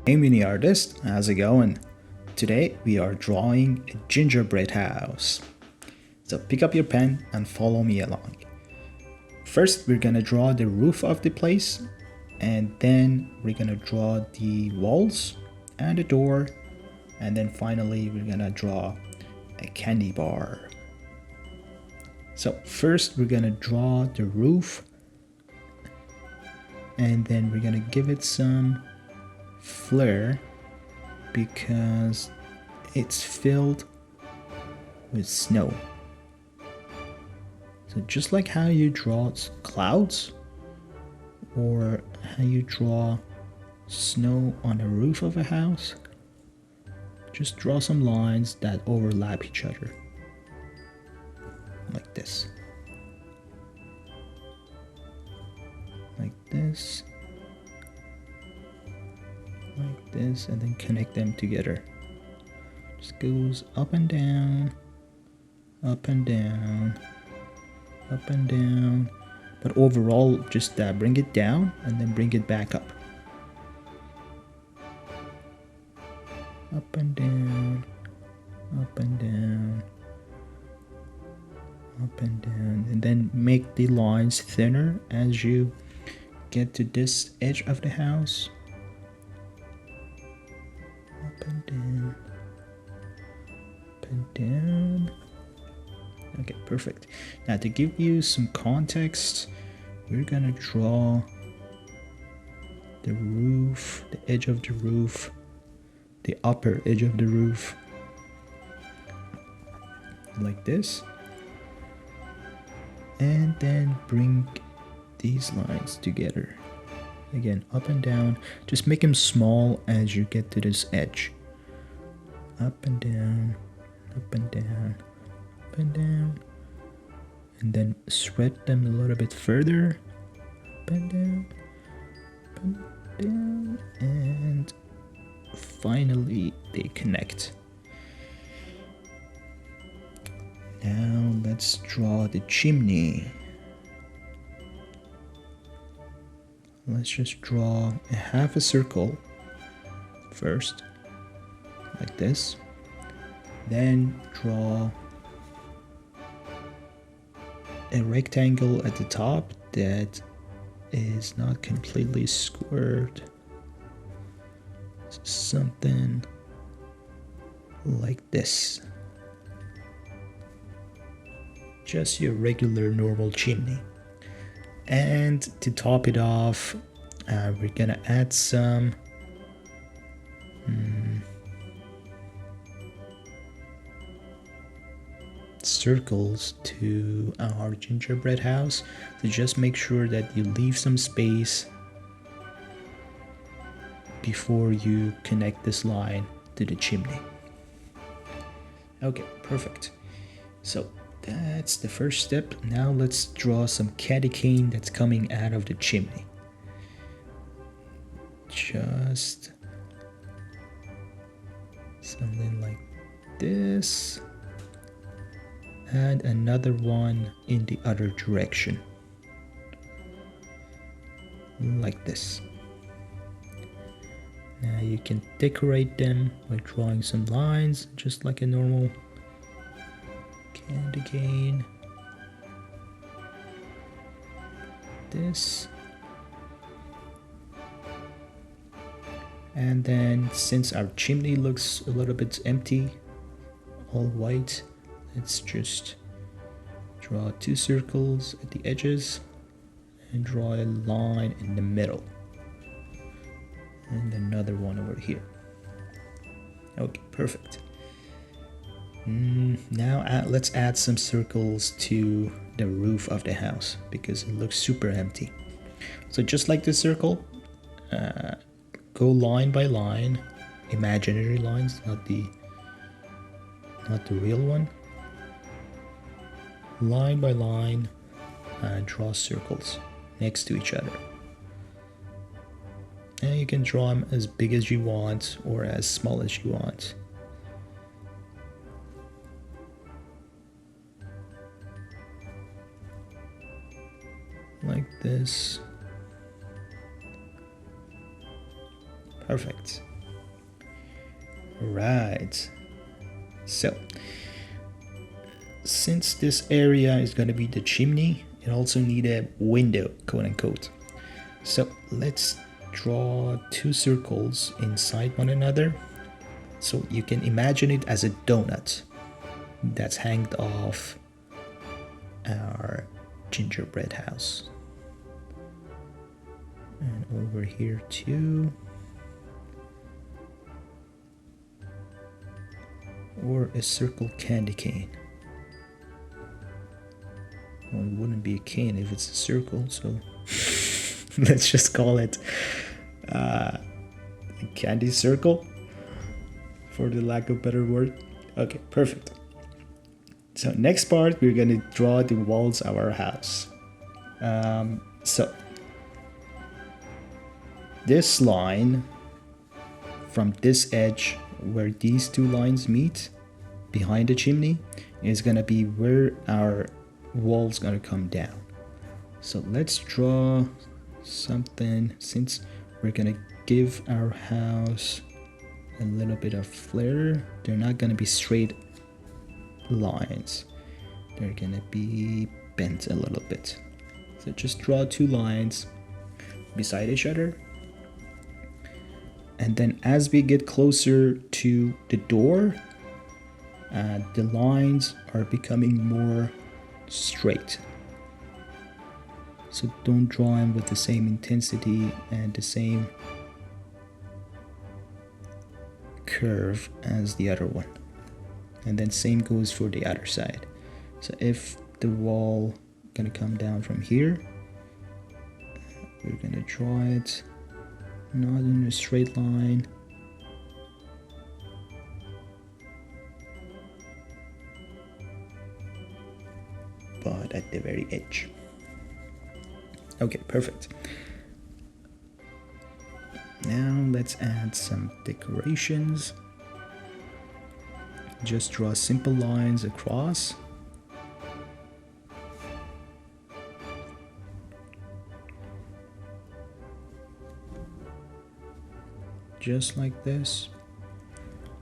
Hey mini artist, how's it going? Today we are drawing a gingerbread house. So pick up your pen and follow me along. First we're gonna draw the roof of the place, and then we're gonna draw the walls and the door, and then finally we're gonna draw a candy bar. So first we're gonna draw the roof, and then we're gonna give it some flair because it's filled with snow. So just like how you draw clouds or how you draw snow on the roof of a house, just draw some lines that overlap each other like this, like this, like this, and then connect them together. Just goes up and down, up and down, up and down, but overall just bring it down and then bring it back up. Up and down, up and down, up and down, and then make the lines thinner as you get to this edge of the house. Up and down, up and down. Okay, perfect. Now to give you some context, we're gonna draw the roof, the edge of the roof, the upper edge of the roof, like this, and then bring these lines together. Again, up and down. Just make them small as you get to this edge. Up and down, up and down, up and down, and then spread them a little bit further. Up and down, up and down, and finally they connect. Now let's draw the chimney. Let's just draw a half a circle first, like this. Then draw a rectangle at the top that is not completely squared. Something like this. Just your regular normal chimney. And to top it off, we're gonna add some circles to our gingerbread house. So just make sure that you leave some space before you connect this line to the chimney. Okay, perfect. So that's the first step. Now let's draw some candy cane that's coming out of the chimney. Just something like this, and another one in the other direction, like this. Now you can decorate them by drawing some lines, just like a normal candy cane. This. And then since our chimney looks a little bit empty, all white, let's just draw 2 circles at the edges and draw a line in the middle. And another one over here. Okay, perfect. Now let's add some circles to the roof of the house because it looks super empty. So just like this circle, go line by line, imaginary lines, not the real one. Line by line, draw circles next to each other. And you can draw them as big as you want or as small as you want. Like this. Perfect. Right. So, since this area is going to be the chimney, it also need a window, quote unquote. So let's draw two circles inside one another. So you can imagine it as a donut that's hanged off our gingerbread house. And over here too. Or a circle candy cane. Well, it wouldn't be a cane if it's a circle, so let's just call it a candy circle, for the lack of a better word. Okay, perfect. So next part, we're gonna draw the walls of our house. So this line from this edge where these two lines meet behind the chimney is gonna be where our wall's gonna come down. So let's draw something, since we're gonna give our house a little bit of flair. They're not gonna be straight lines, they're gonna be bent a little bit. So just draw two lines beside each other, and then as we get closer to the door, the lines are becoming more straight. So don't draw them with the same intensity and the same curve as the other one. And then same goes for the other side. So if the wall gonna come down from here, we're gonna draw it not in a straight line, but at the very edge. Okay, perfect. Now let's add some decorations. Just draw simple lines across. Just like this.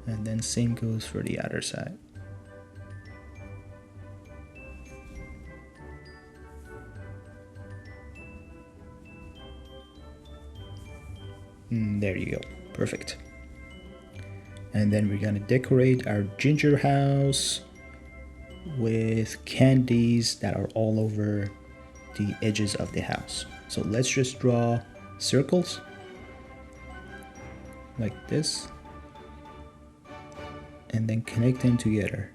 And then same goes for the other side. There you go, perfect. And then we're gonna decorate our ginger house with candies that are all over the edges of the house. So let's just draw circles like this and then connect them together.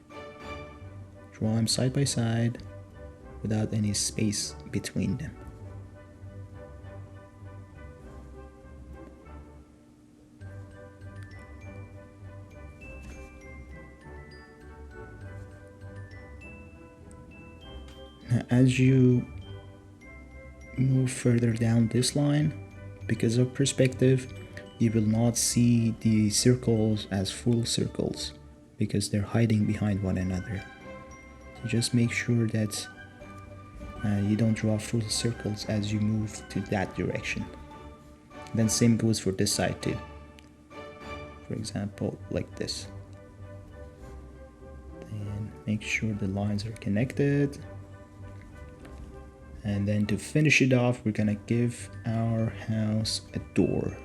Draw them side by side without any space between them. Now, as you move further down this line, because of perspective, you will not see the circles as full circles because they're hiding behind one another. So just make sure that you don't draw full circles as you move to that direction. Then same goes for this side too. For example, like this. Then make sure the lines are connected. And then to finish it off, we're gonna give our house a door.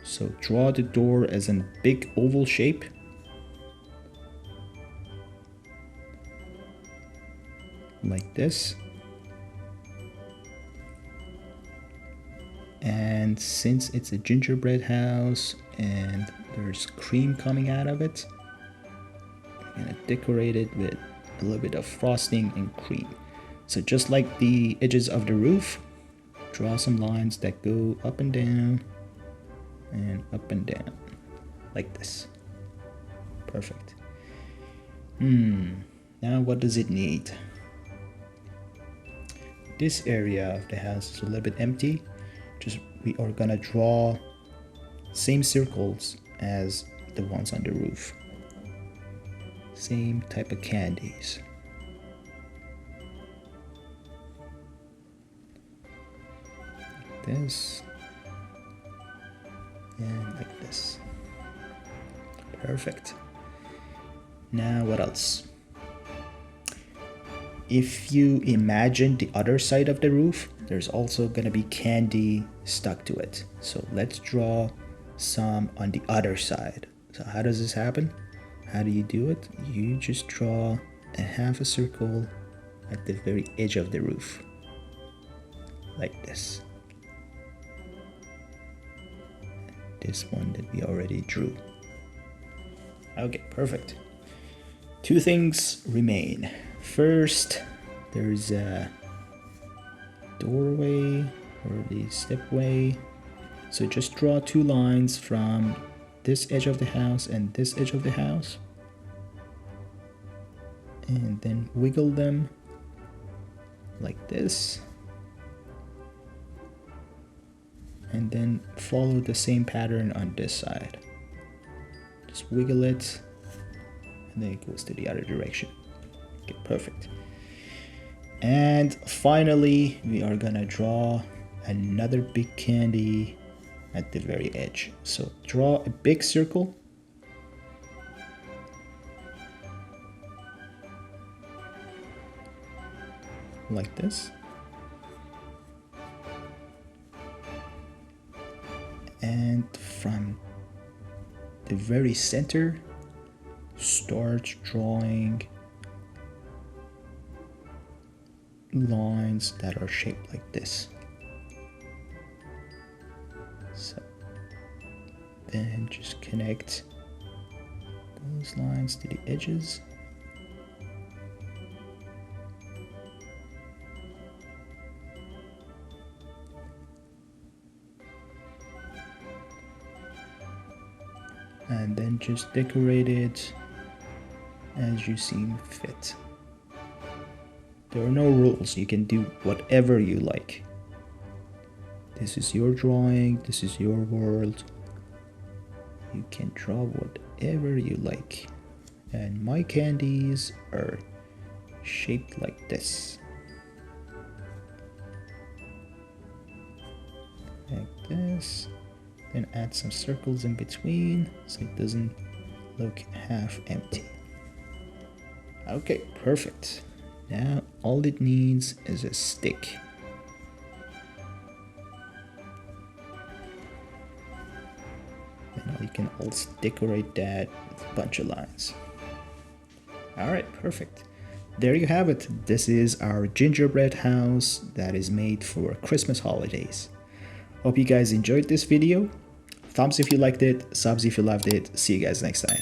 So draw the door as a big oval shape. Like this. And since it's a gingerbread house and there's cream coming out of it, I'm gonna decorate it with a little bit of frosting and cream. So just like the edges of the roof, draw some lines that go up and down, like this. Perfect. Now what does it need? This area of the house is a little bit empty. We are gonna draw same circles as the ones on the roof. Same type of candies. This and like this. Perfect. Now what else? If you imagine the other side of the roof, there's also gonna be candy stuck to it. So let's draw some on the other side. So how does this happen? How do you do it? You just draw a half a circle at the very edge of the roof. Like this. This one that we already drew. Okay, perfect. Two things remain. First, there's a doorway or the stepway. So just draw two lines from this edge of the house and this edge of the house. And then wiggle them like this. And then follow the same pattern on this side. Just wiggle it, and then it goes to the other direction. Okay, perfect. And finally, we are gonna draw another big candy at the very edge. So draw a big circle. Like this. And from the very center, start drawing lines that are shaped like this. So then just connect those lines to the edges. And then just decorate it as you seem fit. There are no rules, you can do whatever you like. This is your drawing, this is your world. You can draw whatever you like. And my candies are shaped like this. Like this. Then add some circles in between so it doesn't look half empty. Okay, perfect. Now all it needs is a stick. And now you can also decorate that with a bunch of lines. Alright, perfect. There you have it. This is our gingerbread house that is made for Christmas holidays. Hope you guys enjoyed this video. Thumbs if you liked it, subs if you loved it. See you guys next time.